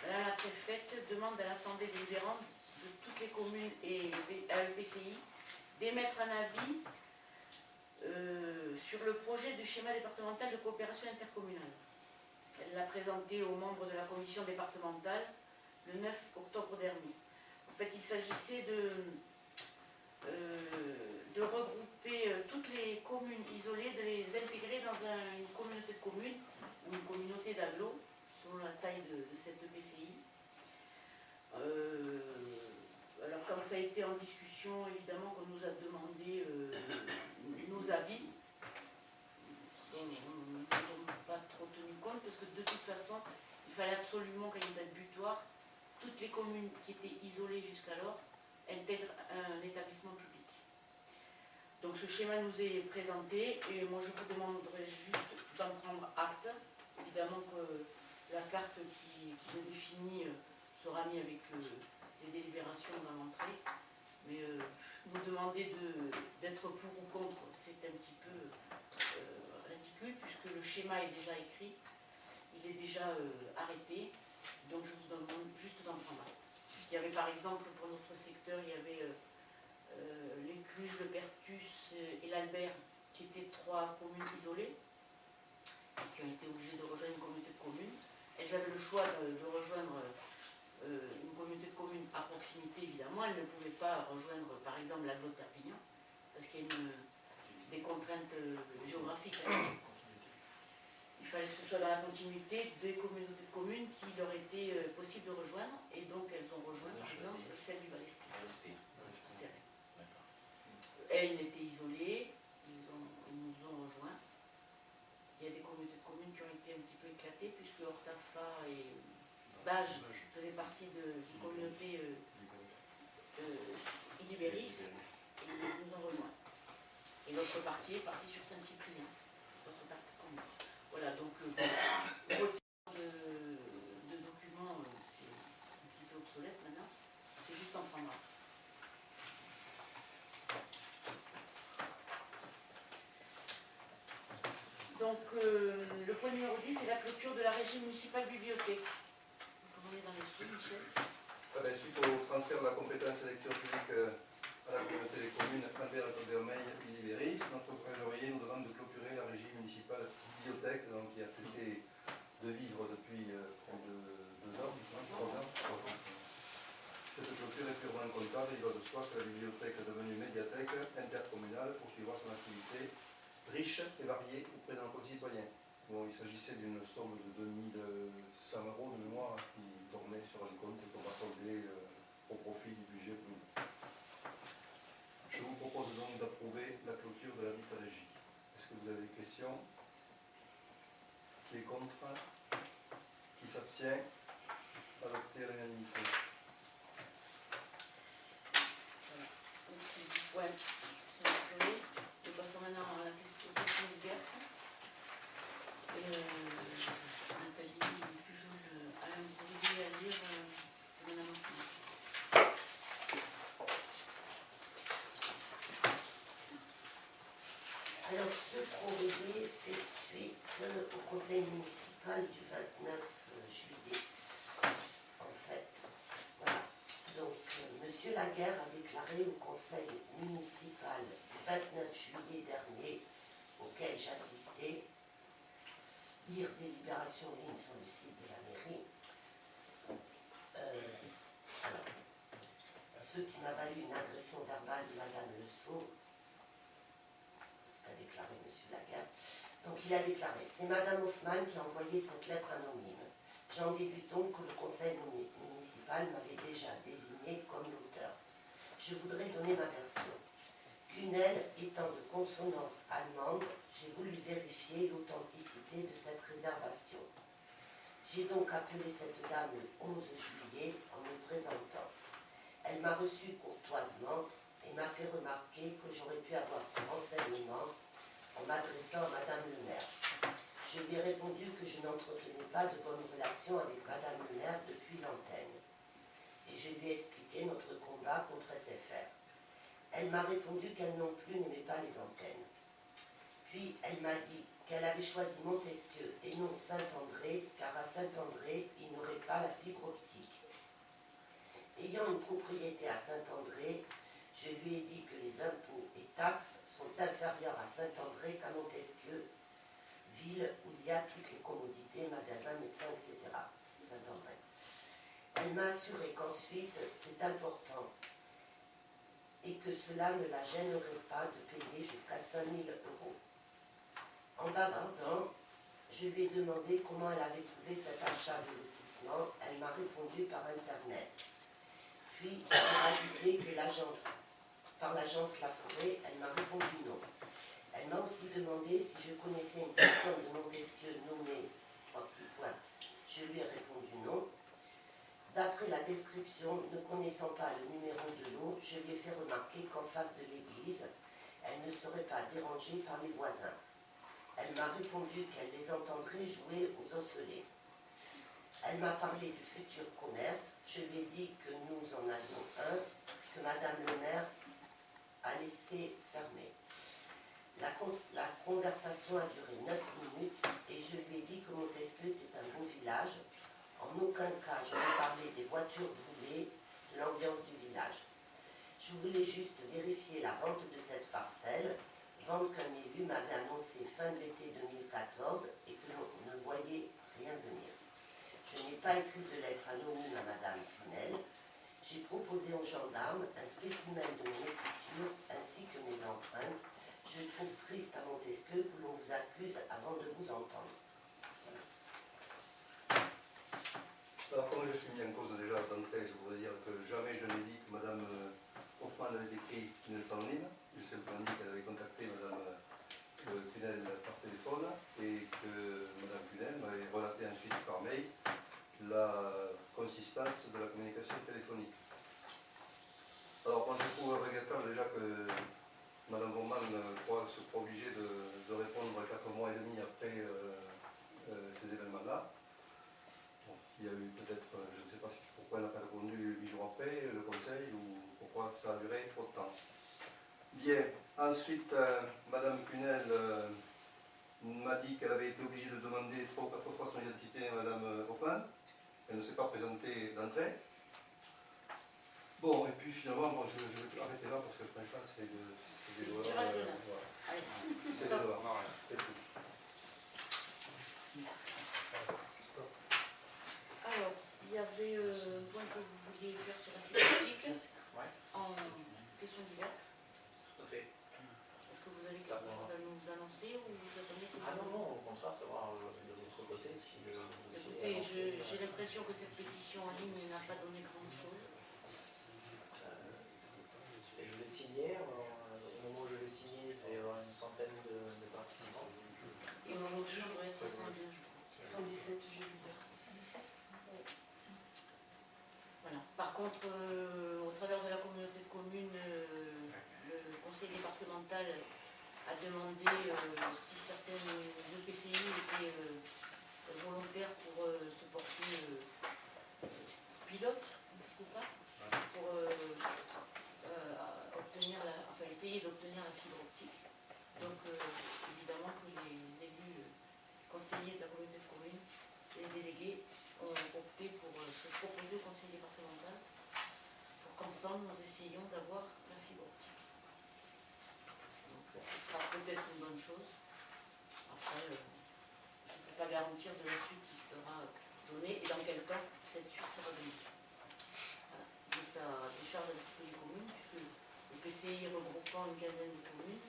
Madame la préfète demande à l'Assemblée délibérante de toutes les communes et à l'EPCI d'émettre un avis sur le projet du schéma départemental de coopération intercommunale. Elle l'a présenté aux membres de la commission départementale le 9 octobre dernier. En fait, il s'agissait de regrouper toutes les communes isolées, de les intégrer dans une communauté de communes ou une communauté d'agglos, selon la taille de cette EPCI. Alors, comme ça a été en discussion, évidemment, qu'on nous a demandé nos avis, on n'a pas trop tenu compte, parce que de toute façon, il fallait absolument qu'il y ait une date butoir. Toutes les communes qui étaient isolées jusqu'alors intègrent un établissement public. Donc ce schéma nous est présenté et moi je vous demanderai juste d'en prendre acte. Évidemment que la carte qui le définit sera mise avec les délibérations dans l'entrée. Mais vous demander d'être pour ou contre, c'est un petit peu ridicule puisque le schéma est déjà écrit, il est déjà arrêté. Donc je vous demande juste d'en prendre acte. Il y avait par exemple pour notre secteur, il y avait l'Écluse, le Pertus et l'Albert qui étaient trois communes isolées et qui ont été obligées de rejoindre une communauté de communes. Elles avaient le choix de rejoindre une communauté de communes à proximité évidemment. Elles ne pouvaient pas rejoindre par exemple l'agglo de Perpignan parce qu'il y a des contraintes géographiques. Il fallait que ce soit dans la continuité des communautés de communes qui leur était possible de rejoindre, et donc elles ont rejoint par exemple celle du Val-Espire. Elles étaient isolées, ils nous ont rejoints. Il y a des communautés de communes qui ont été un petit peu éclatées, puisque Hortafa et Bage faisaient partie d'une communauté Ilibéris, et ils nous ont rejoints. Et l'autre partie est partie sur Saint-Cyprien, l'autre partie commune. Voilà, donc le vote de documents, c'est un petit peu obsolète maintenant, c'est juste en prendre acte. Donc le point numéro 10, c'est la clôture de la régie municipale bibliothèque. Comme on est dans les sous, Michel. Suite au transfert de la compétence lecture publique à la communauté des communes Albert-Vermeil et Libéris, notre trésorier nous demande de clôturer la régie municipale bibliothèque, donc qui a cessé de vivre depuis près de 2 ans, 3 ans. Cette clôture est purement comptable. Il va de soi que la bibliothèque devenue médiathèque intercommunale poursuivra son activité riche et variée auprès de nos concitoyens. Bon, il s'agissait d'une somme de 2100 € de mémoire qui tournait sur un compte qu'on va solder au profit du budget communal. Je vous propose donc d'approuver la clôture de la dite régie. Est-ce que vous avez des questions? Qui est contre? Qui s'abstient? Adopté à l'unanimité. Voilà. Donc c'est du point sur le projet. Nous passons maintenant à la question diverse. Et Nathalie Pujol, Alain, vous pouvez à lire mon amendement. Alors, ce courrier fait suite au conseil municipal du 29 juillet. En fait, voilà. Donc, M. Laguerre a déclaré au conseil municipal du 29 juillet dernier, auquel j'assistais, lire des libérations en ligne sur le site de la mairie. Alors, ce qui m'a valu une agression verbale de Madame Le Sceau, ce qu'a déclaré M. Lagarde. Donc il a déclaré, c'est Madame Hoffmann qui a envoyé cette lettre anonyme. J'en déduis donc que le conseil municipal m'avait déjà désigné comme l'auteur. Je voudrais donner ma version. Cunel étant de consonance allemande, j'ai voulu vérifier l'authenticité de cette réservation. J'ai donc appelé cette dame le 11 juillet en me présentant. Elle m'a reçu courtoisement et m'a fait remarquer que j'aurais pu avoir ce renseignement en m'adressant à Madame le maire. Je lui ai répondu que je n'entretenais pas de bonnes relations avec Madame le maire depuis l'antenne. Et je lui ai expliqué notre combat contre SFR. Elle m'a répondu qu'elle non plus n'aimait pas les antennes. Puis elle m'a dit qu'elle avait choisi Montesquieu et non Saint-André, car à Saint-André, il n'aurait pas la fibre optique. Ayant une propriété à Saint-André, je lui ai dit que les impôts et taxes sont inférieurs à Saint-André qu'à Montesquieu, ville où il y a toutes les commodités, magasins, médecins, etc. Saint-André. Elle m'a assuré qu'en Suisse, c'est important et que cela ne la gênerait pas de payer jusqu'à 5 000 €. En bavardant, je lui ai demandé comment elle avait trouvé cet achat de lotissement. Elle m'a répondu par Internet. Puis, elle m'a ajouté que par l'agence La Forêt, elle m'a répondu non. Elle m'a aussi demandé si je connaissais une personne de Montesquieu nommée, 3 petits points. Je lui ai répondu non. D'après la description, ne connaissant pas le numéro de l'eau, je lui ai fait remarquer qu'en face de l'église, elle ne serait pas dérangée par les voisins. Elle m'a répondu qu'elle les entendrait jouer aux osselets. Elle m'a parlé du futur commerce. Je lui ai dit que nous en avions un, que Madame le maire a laissé fermer. La conversation a duré 9 minutes et je lui ai dit que Montesquieu était un beau village. En aucun cas je n'ai parlé des voitures brûlées, de l'ambiance du village. Je voulais juste vérifier la vente de cette parcelle, vente qu'un élu m'avait annoncé fin de l'été 2014 et que l'on ne voyait rien venir. Je n'ai pas écrit de lettre anonyme à Madame Cunel. J'ai proposé aux gendarmes un spécimen de mon écriture ainsi que mes empreintes. Je trouve triste à Montesquieu que l'on vous accuse avant de vous entendre. Alors, comme je suis mis en cause déjà d'entrée, je voudrais dire que jamais je n'ai dit que Mme Hoffmann avait écrit une lettre anonyme. Je simplement dit qu'elle avait contacté Mme Cunel par téléphone et que Mme Cunel m'avait relaté ensuite par mail la consistance de la communication téléphonique. Alors, moi je trouve regrettable déjà que Mme Hoffmann se soit obligée de répondre 4 mois et demi après ces événements-là. Bon, il y a eu peut-être, je ne sais pas pourquoi elle n'a pas répondu 8 jours après, le conseil, ou pourquoi ça a duré trop de temps. Bien, ensuite, Mme Cunel m'a dit qu'elle avait été obligée de demander 3 ou 4 fois son identité à Mme Hoffmann. Elle ne s'est pas présentée d'entrée. Bon, et puis finalement, bon, je vais arrêter là parce que franchement, c'est des lois. Tirage de notes. Voilà. Allez. C'est des lois. C'est tout. Alors, il y avait un point que vous vouliez faire sur la fibre optique Ouais, en questions diverses. tout à fait. Est-ce que vous avez quelque chose à nous annoncer ou vous attendez que Ah non, non, au contraire, savoir de votre côté si le dossier Écoutez, est avancé, j'ai l'impression que cette pétition en ligne n'a pas donné grand-chose. et je l'ai signé, au moment où je l'ai signé, il devait y avoir une centaine de participants. Et mon autre jour doit être 102, je crois. 117, j'ai vu hier. Voilà. Par contre, au travers de la communauté de communes, le conseil départemental a demandé si certaines EPCI étaient volontaires pour se porter pilote, ou pas, pour essayer d'obtenir la fibre optique. Donc, évidemment que les élus conseillers de la communauté de communes, les délégués, ont opté pour se proposer au conseil départemental pour qu'ensemble nous essayions d'avoir la fibre optique. Donc ce sera peut-être une bonne chose. Après, je ne peux pas garantir de la suite qui sera donnée et dans quel temps cette suite sera donnée. Voilà. ça décharge un petit peu les communes, puisque le PCI regroupant une quinzaine de communes,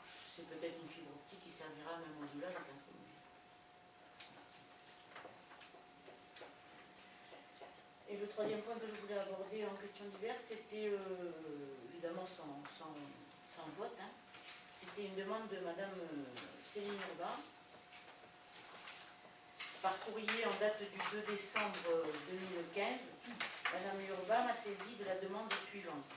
c'est peut-être une fibre optique qui servira même au-delà de 15 communes. Et le troisième point que je voulais aborder en question diverse, c'était évidemment sans vote, hein. C'était une demande de Madame Céline Urbain, par courrier en date du 2 décembre 2015. Madame Urbain m'a saisi de la demande suivante.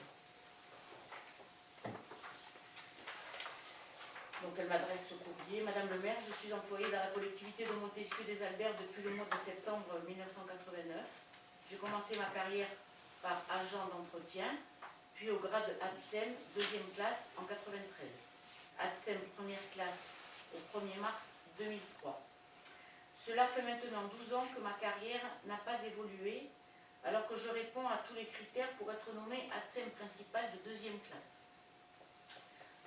Donc elle m'adresse ce courrier. Madame le maire, je suis employée dans la collectivité de Montesquieu des Alberts depuis le mois de septembre 1989. J'ai commencé ma carrière par agent d'entretien, puis au grade ADSEM, deuxième classe en 93. ADSEM première classe au 1er mars 2003. Cela fait maintenant 12 ans que ma carrière n'a pas évolué, alors que je réponds à tous les critères pour être nommé ADSEM principal de deuxième classe.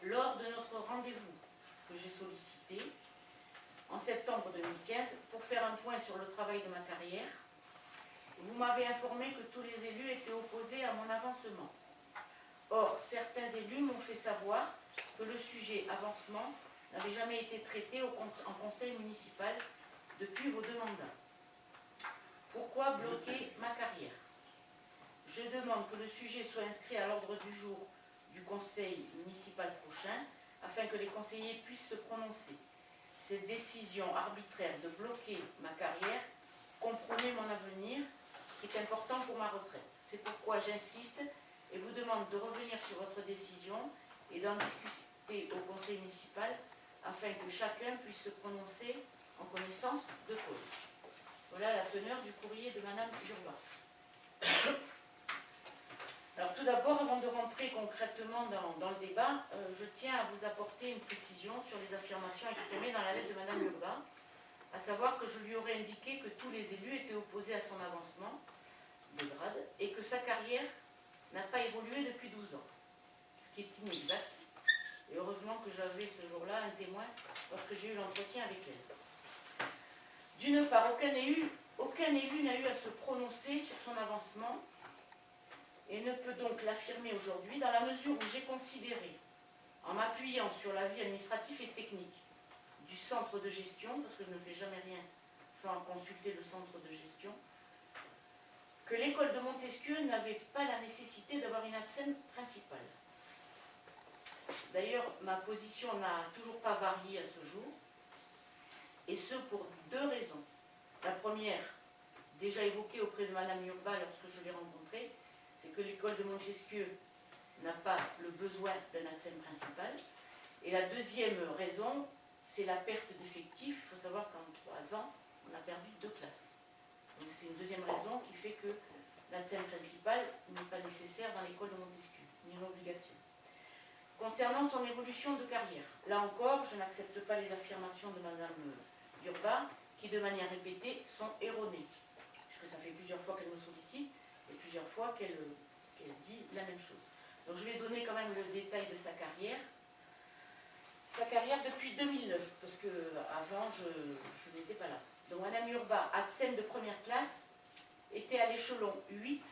Lors de notre rendez-vous que j'ai sollicité en septembre 2015 pour faire un point sur le travail de ma carrière, vous m'avez informé que tous les élus étaient opposés à mon avancement. Or, certains élus m'ont fait savoir que le sujet avancement n'avait jamais été traité en conseil municipal depuis vos deux mandats. Pourquoi bloquer ma carrière? Je demande que le sujet soit inscrit à l'ordre du jour du conseil municipal prochain afin que les conseillers puissent se prononcer. Cette décision arbitraire de bloquer ma carrière compromet mon avenir qui est important pour ma retraite. C'est pourquoi j'insiste et vous demande de revenir sur votre décision et d'en discuter au conseil municipal afin que chacun puisse se prononcer en connaissance de cause. Voilà la teneur du courrier de Madame Urbain. Alors tout d'abord, avant de rentrer concrètement dans le débat, je tiens à vous apporter une précision sur les affirmations exprimées dans la lettre de Madame Urbain, à savoir que je lui aurais indiqué que tous les élus étaient opposés à son avancement de grade et que sa carrière n'a pas évolué depuis 12 ans, ce qui est inexact. Et heureusement que j'avais ce jour-là un témoin lorsque j'ai eu l'entretien avec elle. D'une part, aucun élu n'a eu à se prononcer sur son avancement et ne peut donc l'affirmer aujourd'hui dans la mesure où j'ai considéré, en m'appuyant sur l'avis administratif et technique du centre de gestion, parce que je ne fais jamais rien sans consulter le centre de gestion, que l'école de Montesquieu n'avait pas la nécessité d'avoir une ADSEM principale. D'ailleurs, ma position n'a toujours pas varié à ce jour, et ce pour deux raisons. La première, déjà évoquée auprès de Madame Urbain lorsque je l'ai rencontrée, c'est que l'école de Montesquieu n'a pas le besoin d'un ADSEM principal. Et la deuxième raison, c'est la perte d'effectifs. Il faut savoir qu'en 3 ans, on a perdu 2 classes. Donc c'est une deuxième raison qui fait que l'ADSEM principal n'est pas nécessaire dans l'école de Montesquieu, ni une obligation. Concernant son évolution de carrière, là encore, je n'accepte pas les affirmations de Madame Urbain, qui de manière répétée sont erronées, puisque ça fait plusieurs fois qu'elle me sollicite, et plusieurs fois qu'elle dit la même chose. Donc je vais donner quand même le détail de sa carrière. Sa carrière depuis 2009, parce qu'avant je n'étais pas là. Donc Madame Urbain, ADSEM de première classe, était à l'échelon 8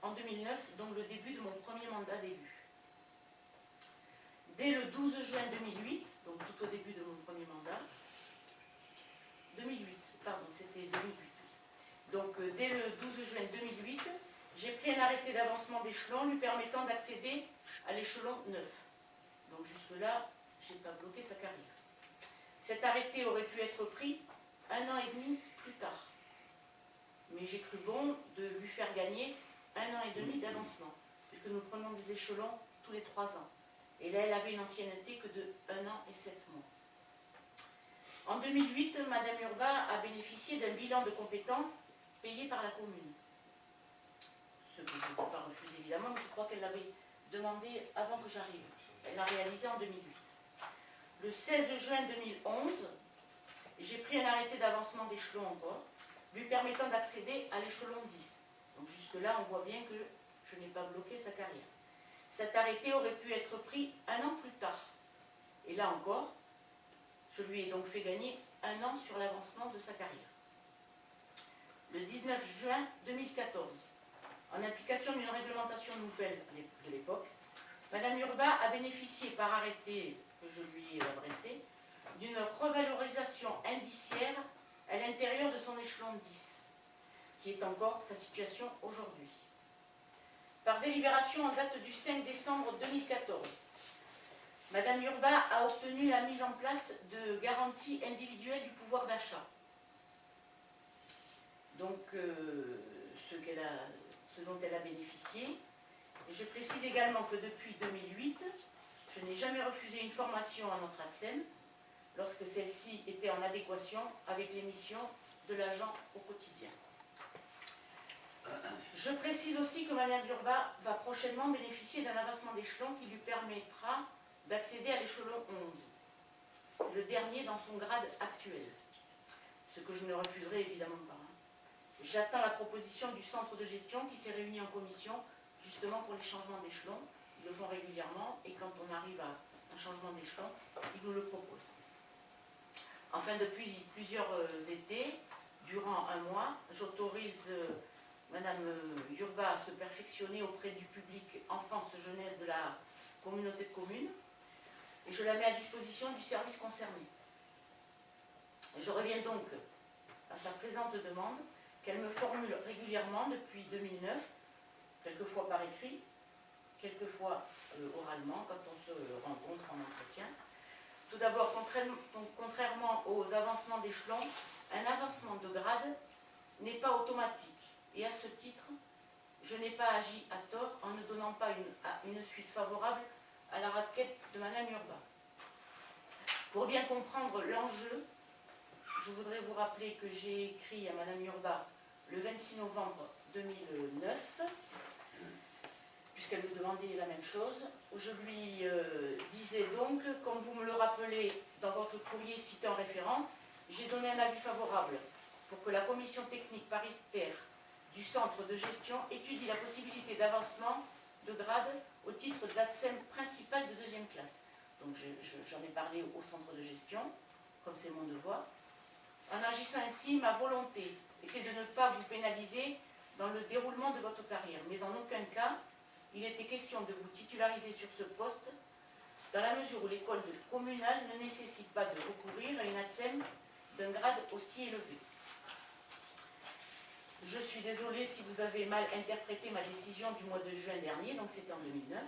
en 2009, donc le début de mon premier mandat d'élu. Dès le 12 juin 2008, donc tout au début de mon premier mandat, 2008, pardon, c'était 2008. Donc dès le 12 juin 2008, j'ai pris un arrêté d'avancement d'échelon lui permettant d'accéder à l'échelon 9. Donc jusque-là, je n'ai pas bloqué sa carrière. Cet arrêté aurait pu être pris 1 an et demi plus tard. Mais j'ai cru bon de lui faire gagner 1 an et demi d'avancement, puisque nous prenons des échelons tous les 3 ans. Et là, elle avait une ancienneté que de 1 an et 7 mois. En 2008, Madame Urbain a bénéficié d'un bilan de compétences payé par la commune. Ce que je ne peux pas refuser évidemment, mais je crois qu'elle l'avait demandé avant que j'arrive. Elle l'a réalisé en 2008. Le 16 juin 2011, j'ai pris un arrêté d'avancement d'échelon encore, lui permettant d'accéder à l'échelon 10. Donc jusque-là, on voit bien que je n'ai pas bloqué sa carrière. Cet arrêté aurait pu être pris 1 an plus tard. Et là encore, je lui ai donc fait gagner 1 an sur l'avancement de sa carrière. Le 19 juin 2014, en application d'une réglementation nouvelle de l'époque, Madame Urbain a bénéficié par arrêté que je lui ai adressé d'une revalorisation indiciaire à l'intérieur de son échelon 10, qui est encore sa situation aujourd'hui. Par délibération en date du 5 décembre 2014, Madame Urbain a obtenu la mise en place de garanties individuelles du pouvoir d'achat. Donc, ce dont elle a bénéficié. Et je précise également que depuis 2008, je n'ai jamais refusé une formation à notre ATSEM lorsque celle-ci était en adéquation avec les missions de l'agent au quotidien. Je précise aussi que Mme Urbain va prochainement bénéficier d'un avancement d'échelon qui lui permettra d'accéder à l'échelon 11. C'est le dernier dans son grade actuel, ce que je ne refuserai évidemment pas. J'attends la proposition du centre de gestion qui s'est réuni en commission justement pour les changements d'échelon. Ils le font régulièrement et quand on arrive à un changement d'échelon, ils nous le proposent. Enfin, depuis plusieurs étés, durant un mois, j'autorise Madame Urbain à se perfectionner auprès du public enfance-jeunesse de la communauté de communes et je la mets à disposition du service concerné. Je reviens donc à sa présente demande qu'elle me formule régulièrement depuis 2009, quelquefois par écrit, quelquefois oralement quand on se rencontre en entretien. Tout d'abord, contrairement aux avancements d'échelon, un avancement de grade n'est pas automatique. Et à ce titre, je n'ai pas agi à tort en ne donnant pas une suite favorable à la requête de Mme Urbain. Pour bien comprendre l'enjeu, je voudrais vous rappeler que j'ai écrit à Mme Urbain le 26 novembre 2009, puisqu'elle me demandait la même chose. Je lui disais donc, comme vous me le rappelez dans votre courrier cité en référence, j'ai donné un avis favorable pour que la commission technique paritaire du centre de gestion étudie la possibilité d'avancement de grade au titre de l'ATSEM principal de 2e classe. Donc j'en ai parlé au centre de gestion, comme c'est mon devoir. En agissant ainsi, ma volonté était de ne pas vous pénaliser dans le déroulement de votre carrière, mais en aucun cas, il était question de vous titulariser sur ce poste, dans la mesure où l'école communale ne nécessite pas de recourir à une ATSEM d'un grade aussi élevé. Je suis désolée si vous avez mal interprété ma décision du mois de juin dernier, donc c'était en 2009,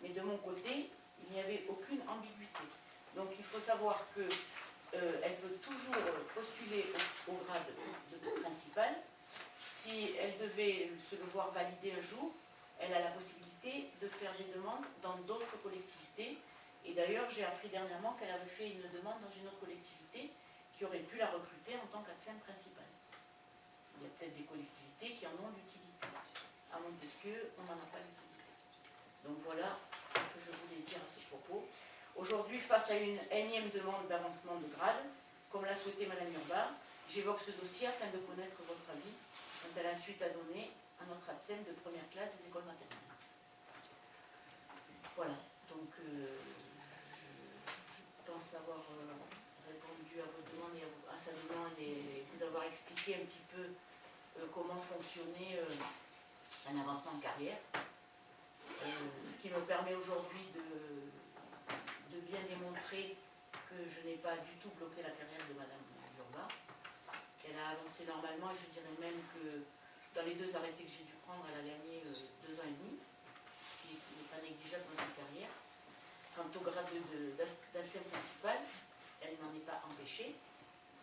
mais de mon côté, il n'y avait aucune ambiguïté. Donc il faut savoir qu'elle peut toujours postuler au grade de principal. Si elle devait se le voir valider un jour, elle a la possibilité de faire des demandes dans d'autres collectivités. Et d'ailleurs, j'ai appris dernièrement qu'elle avait fait une demande dans une autre collectivité qui aurait pu la recruter en tant qu'ATSEM principal. Il y a peut-être des collectivités qui en ont l'utilité. À Montesquieu, on n'en a pas l'utilité. Donc voilà ce que je voulais dire à ce propos. Aujourd'hui, face à une énième demande d'avancement de grade, comme l'a souhaité Mme Urbain, j'évoque ce dossier afin de connaître votre avis quant à la suite à donner à notre ATSEM de 1re classe des écoles maternelles. Voilà, donc je pense avoir répondu à vos demandes et à sa demande et vous avoir expliqué un petit peu comment fonctionnait un avancement de carrière. Ce qui me permet aujourd'hui de bien démontrer que je n'ai pas du tout bloqué la carrière de Mme Urbain, qu'elle a avancé normalement et je dirais même que dans les 2 arrêtés que j'ai dû prendre, elle a gagné 2 ans et demi, ce qui n'est pas négligeable dans une carrière. Quant au grade d'ATSEM principal, elle n'en est pas empêchée,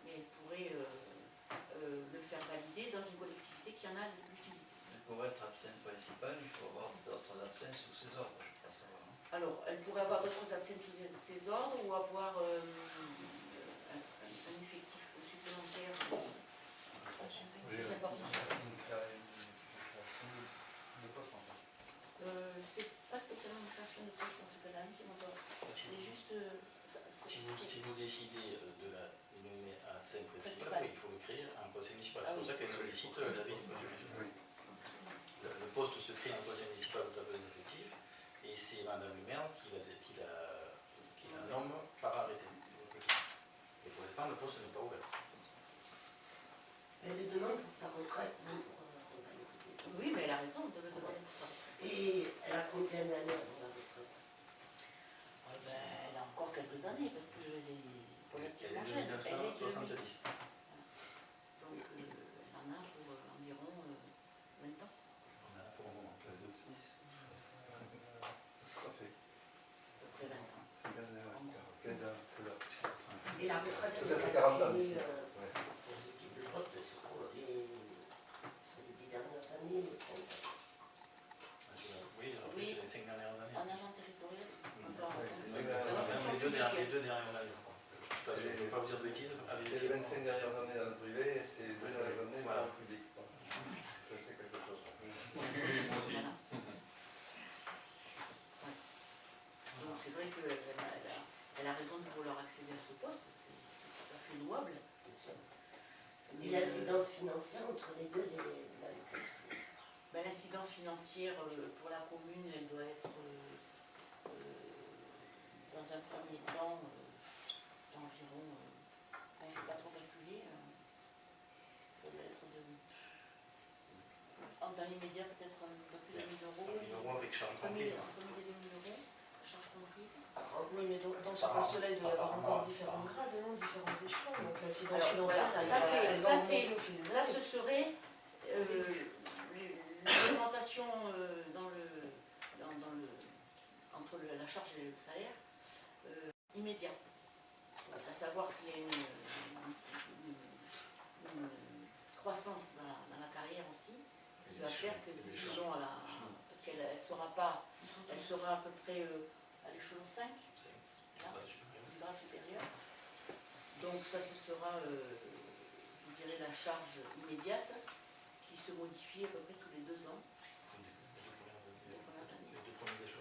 mais elle pourrait le faire valider dans une collectivité qui en a l'utilité. Pour être ATSEM principal, il faut avoir d'autres ATSEM sous ses ordres, je crois savoir. Alors, elle pourrait avoir d'autres ATSEM sous ses ordres ou avoir un effectif supplémentaire plus important. C'est pas spécialement une création de poste dans ce cas-là, c'est juste... Si vous décidez de la nommer à ATSEM principal, Principal. oui, il faut le créer en conseil municipal. C'est Ah pour oui. ça qu'elle sollicite l'avis du conseil municipal. Le poste se crée en conseil municipal de tableau des effectifs et c'est Mme le maire qui la nomme par arrêté. Et pour l'instant, le poste n'est pas ouvert. Elle le demande pour sa retraite, non pour revaloriser. Oui, mais elle a raison de Et elle a combien d'années avant la retraite? Elle a encore quelques années parce qu'elle est relativement Elle est jeune. de Elle est de 1970. Donc elle en a pour environ 20 ans. On en a pour un moment. Le 6. Parfait. À peu près 20 ans. C'est bien, 15 ans, c'est là. Et la retraite, Ça elle fait est 40 ans calculée ici. pour ce type de poste sur les 10 dernières années, les 30 ans. Oui, après Oui. c'est les 5 dernières années. En agent territorial. Enfin, Ouais, On c'est a fait les deux dernières années. Je ne vais pas vous dire de bêtises. C'est les 25 dernières années dans le privé et c'est les 2 dernières années Voilà. dans le public. Je sais quelque chose. Moi aussi. Voilà. Ouais. Donc c'est vrai qu'elle a raison de vouloir accéder à ce poste, c'est tout à fait louable. Bien sûr. Et l'incidence financière entre les deux, L'incidence financière pour la commune, elle doit être dans un premier temps d'environ, je ne vais pas trop calculer, ça doit être dans l'immédiat peut-être un peu plus de 1 000 euros. 1 000 euros avec charge Entre 1 000 comprise. et 2 000 euros, charge comprise. Oui, mais dans ce poste-là, il doit y avoir encore différents grades, non, différents échelons. Donc l'incidence Alors, financière, voilà, elle va augmenter au fil des ça années. ce serait l'augmentation entre la charge et le salaire immédiat. À savoir qu'il y a une croissance dans la carrière aussi, qui va faire que disons parce qu'elle sera à peu près à l'échelon 5, du grade supérieur. Donc ça, ce sera, je dirais, la charge immédiate qui se modifie à peu près tous les 2 ans. Les premières années.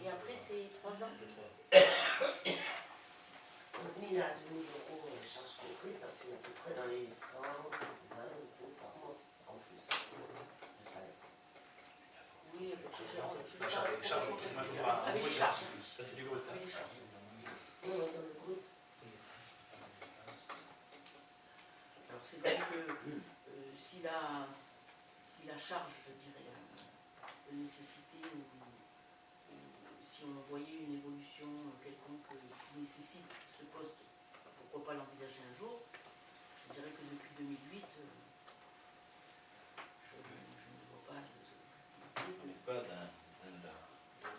Et après, c'est 3 ans. Donc 1000 à 2000 euros charge comprise, ça fait à peu près dans les 120 euros par mois en plus de salaire. Oui, à peu près. Les charges, c'est majoré. Avec les charges. Ça c'est du brut. Avec les charges. Oui, dans le brut. Alors c'est vrai que si la charge, je dirais, de nécessité ou si on voyait une évolution quelconque qui nécessite ce poste, pourquoi pas l'envisager un jour, je dirais que depuis 2008, je ne vois pas On n'est pas dans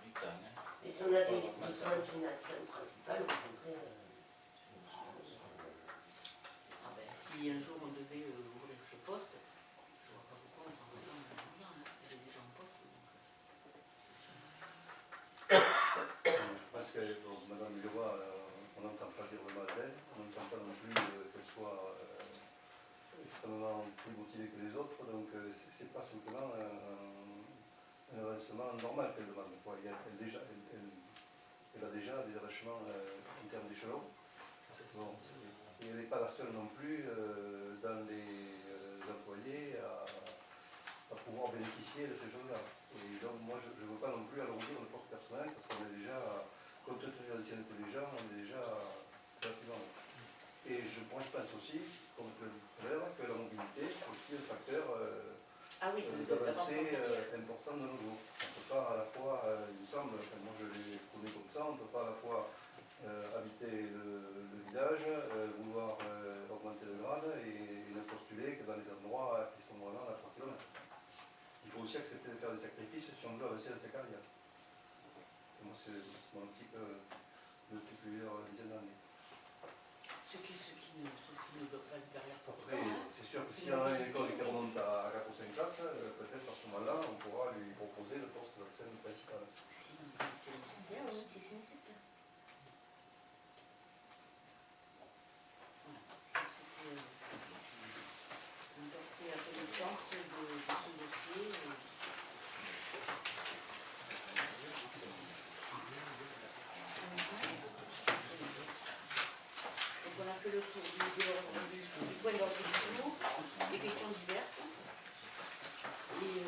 du temps. Et si on avait besoin d'une accent principale, on pourrait. si un jour on devait ouvrir ce poste, je ne vois pas pourquoi on prendrait pas un agent. Il est déjà en poste. Je pense que pour Madame Leroy, on n'entend pas dire le mal d'elle, on n'entend pas non plus qu'elle soit extrêmement plus motivée que les autres, donc c'est pas simplement un avancement normal qu'elle demande. Elle a déjà des avachements en termes d'échelon. Bon. Et elle n'est pas la seule non plus dans les employés à pouvoir bénéficier de ces choses-là. Et donc moi je ne veux pas non plus alourdir le poste personnel parce qu'on est déjà, compte tenu de l'ancienneté des gens, on est déjà relativement. Et moi je pense aussi, comme je le disais tout à l'heure, que la mobilité est aussi un facteur d'avancée important de nos jours. On ne peut pas à la fois, il me semble, moi je les connais comme ça, on ne peut pas à la fois habiter le village, vouloir augmenter le grade et ne postuler que dans les endroits qui sont vraiment à 3 km. Il faut aussi accepter de faire des sacrifices si on veut avancer dans sa carrière. Et moi c'est mon optique depuis plusieurs dizaines d'années. Ceux qui ne veulent pas une carrière pour Après, c'est sûr que si on a une école qui remonte à 4 ou 5 classes, peut-être à ce moment-là, on pourra lui proposer le poste d'accent principal. Si c'est nécessaire, oui, si c'est nécessaire. Voilà. Donc c'était porter à connaissance de ce dossier. Donc on a fait le tour du point d'ordre du jour, des questions diverses. Et